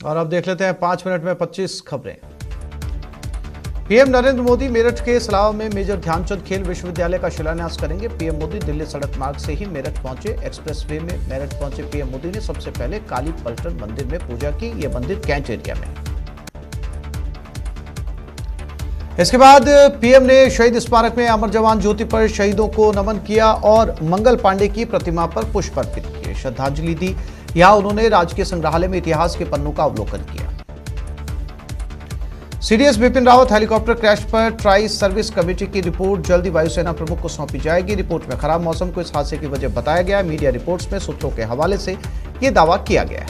और अब देख लेते हैं 5 मिनट में 25 खबरें। पीएम नरेंद्र मोदी मेरठ के इस्लाम में मेजर ध्यानचंद खेल विश्वविद्यालय का शिलान्यास करेंगे। पीएम मोदी दिल्ली सड़क मार्ग से ही मेरठ पहुंचे। एक्सप्रेसवे में मेरठ पहुंचे पीएम मोदी ने सबसे पहले काली पलटन मंदिर में पूजा की। यह मंदिर कैंट एरिया में। इसके बाद पीएम ने शहीद स्मारक में अमर जवान ज्योति पर शहीदों को नमन किया और मंगल पांडे की प्रतिमा पर पुष्प अर्पित किए, श्रद्धांजलि दी। यहां उन्होंने राजकीय संग्रहालय में इतिहास के पन्नों का अवलोकन किया। CDS Bipin Rawat helicopter crash पर ट्राई सर्विस कमेटी की रिपोर्ट जल्दी वायुसेना प्रमुख को सौंपी जाएगी। रिपोर्ट में खराब मौसम को इस हादसे की वजह बताया गया। मीडिया रिपोर्ट्स में सूत्रों के हवाले से यह दावा किया गया है।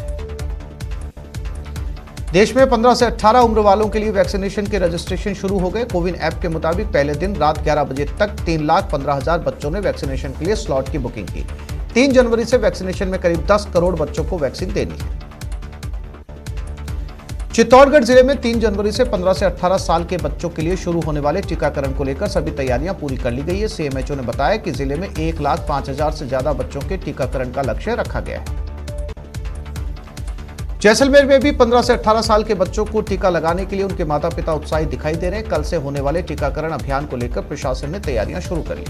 देश में 15 से 18 उम्र वालों के लिए वैक्सीनेशन के रजिस्ट्रेशन शुरू हो गए। कोविन ऐप के मुताबिक पहले दिन रात 11 बजे तक 3,15,000 बच्चों ने वैक्सीनेशन के लिए स्लॉट की बुकिंग की। 3 जनवरी से वैक्सीनेशन में करीब 10 करोड़ बच्चों को वैक्सीन देनी है। चित्तौड़गढ़ जिले में 3 जनवरी से 15 से 18 साल के बच्चों के लिए शुरू होने वाले टीकाकरण को लेकर सभी तैयारियां पूरी कर ली गई है। सीएमएचओ ने बताया कि जिले में 1,05,000 से ज्यादा बच्चों के टीकाकरण का लक्ष्य रखा गया है। जैसलमेर में भी 15 से 18 साल के बच्चों को टीका लगाने के लिए उनके माता पिता उत्साहित दिखाई दे रहे हैं। कल से होने वाले टीकाकरण अभियान को लेकर प्रशासन ने तैयारियां शुरू कर ली।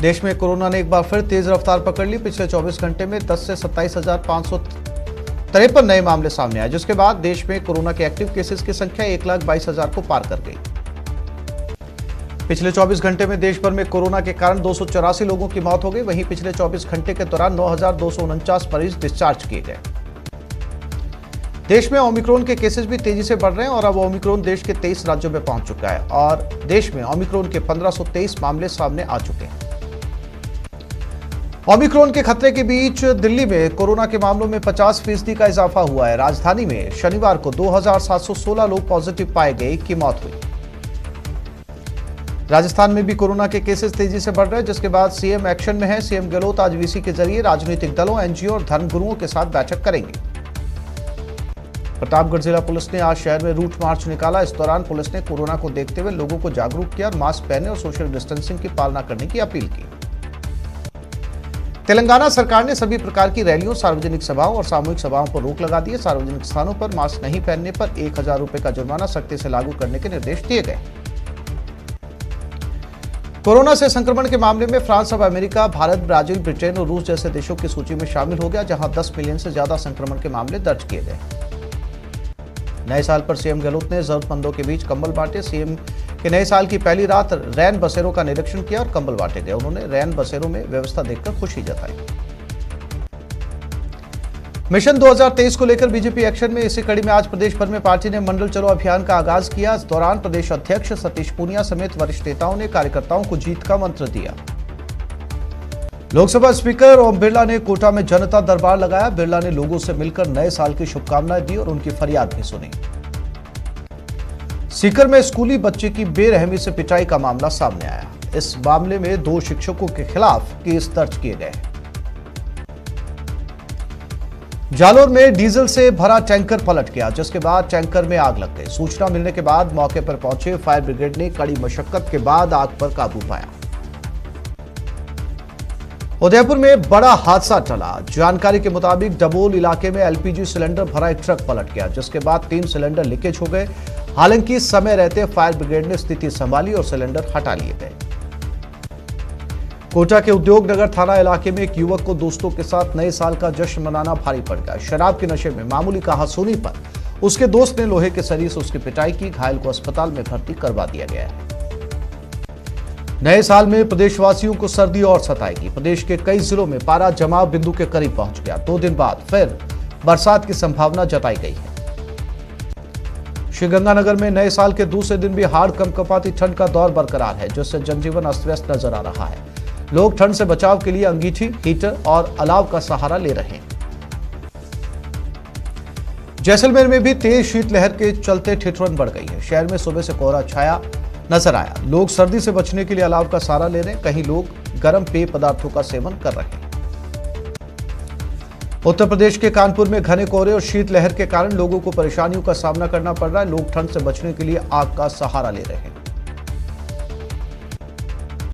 देश में कोरोना ने एक बार फिर तेज रफ्तार पकड़ ली। पिछले 24 घंटे में 10 से 27,553 नए मामले सामने आए, जिसके बाद देश में कोरोना के एक्टिव केसेस की संख्या 1,22,000 को पार कर गई। पिछले 24 घंटे में देश भर में कोरोना के कारण 284 लोगों की मौत हो गई। वहीं पिछले 24 घंटे के दौरान 9,249 मरीज डिस्चार्ज किए गए। देश में ओमिक्रॉन के केसेस भी तेजी से बढ़ रहे हैं और अब ओमिक्रॉन देश के 23 राज्यों में पहुंच चुका है और देश में ओमिक्रॉन के 1523 मामले सामने आ चुके हैं। ओमिक्रॉन के खतरे के बीच दिल्ली में कोरोना के मामलों में 50% का इजाफा हुआ है। राजधानी में शनिवार को 2,716 लोग पॉजिटिव पाए गए की मौत हुई। राजस्थान में भी कोरोना के केसेस तेजी से बढ़ रहे हैं, जिसके बाद सीएम एक्शन में है। सीएम गहलोत आज वीसी के जरिए राजनीतिक दलों, एनजीओ और धर्मगुरुओं के साथ बैठक करेंगे। प्रतापगढ़ जिला पुलिस ने आज शहर में रूट मार्च निकाला। इस दौरान पुलिस ने कोरोना को देखते हुए लोगों को जागरूक किया और मास्क पहने और सोशल डिस्टेंसिंग की पालना करने की अपील की। तेलंगाना सरकार ने सभी प्रकार की रैलियों, सार्वजनिक सभाओं और सामूहिक सभाओं पर रोक लगा दी है। सार्वजनिक स्थानों पर मास्क नहीं पहनने पर 1,000 रुपए का जुर्माना सख्ती से लागू करने के निर्देश दिए गए। कोरोना से संक्रमण के मामले में फ्रांस अब अमेरिका, भारत, ब्राजील, ब्रिटेन और रूस जैसे देशों की सूची में शामिल हो गया, जहां 10 मिलियन से ज्यादा संक्रमण के मामले दर्ज किए गए। नए साल पर सीएम गहलोत ने जरूरतमंदों के बीच कंबल बांटे। सीएम के नए साल की पहली रात रैन बसेरों का निरीक्षण किया और कंबल बांटे गए। उन्होंने रैन बसेरों में व्यवस्था देखकर खुशी जताई। मिशन 2023 को लेकर बीजेपी एक्शन में। इसी कड़ी में आज प्रदेश भर में पार्टी ने मंडल चलो अभियान का आगाज किया। इस दौरान प्रदेश अध्यक्ष सतीश पूनिया समेत वरिष्ठ नेताओं ने कार्यकर्ताओं को जीत का मंत्र दिया। लोकसभा स्पीकर ओम बिरला ने कोटा में जनता दरबार लगाया। बिरला ने लोगों से मिलकर नए साल की शुभकामनाएं दी और उनकी फरियाद भी सुनी। सीकर में स्कूली बच्चे की बेरहमी से पिटाई का मामला सामने आया। इस मामले में 2 शिक्षकों के खिलाफ केस दर्ज किए गए। जालोर में डीजल से भरा टैंकर पलट गया, जिसके बाद टैंकर में आग लग गई। सूचना मिलने के बाद मौके पर पहुंचे फायर ब्रिगेड ने कड़ी मशक्कत के बाद आग पर काबू पाया। उदयपुर में बड़ा हादसा टला। जानकारी के मुताबिक डबोल इलाके में एलपीजी सिलेंडर भरा एक ट्रक पलट गया, जिसके बाद 3 सिलेंडर लीकेज हो गए। हालांकि समय रहते फायर ब्रिगेड ने स्थिति संभाली और सिलेंडर हटा लिए गए। कोटा के उद्योग नगर थाना इलाके में एक युवक को दोस्तों के साथ नए साल का जश्न मनाना भारी पड़ गया। शराब के नशे में मामूली कहासुनी पर उसके दोस्त ने लोहे के सरिये से उसकी पिटाई की। घायल को अस्पताल में भर्ती करवा दिया गया है। नए साल में प्रदेशवासियों को सर्दी और सताएगी। प्रदेश के कई जिलों में पारा जमाव बिंदु के करीब पहुंच गया। 2 दिन बाद फिर बरसात की संभावना जताई गई है। श्रीगंगानगर में नए साल के दूसरे दिन भी हाड़ कंपकपाती ठंड का दौर बरकरार है, जिससे जनजीवन अस्त व्यस्त नजर आ रहा है। लोग ठंड से बचाव के लिए अंगीठी, हीटर और अलाव का सहारा ले रहे हैं। जैसलमेर में भी तेज शीतलहर के चलते ठिठुरन बढ़ गई है। शहर में सुबह से कोहरा छाया नजर आया। लोग सर्दी से बचने के लिए अलाव का सहारा ले रहे हैं। कहीं लोग गर्म पेय पदार्थों का सेवन कर रहे हैं। उत्तर प्रदेश के कानपुर में घने कोहरे और शीतलहर के कारण लोगों को परेशानियों का सामना करना पड़ रहा है। लोग ठंड से बचने के लिए आग का सहारा ले रहे हैं।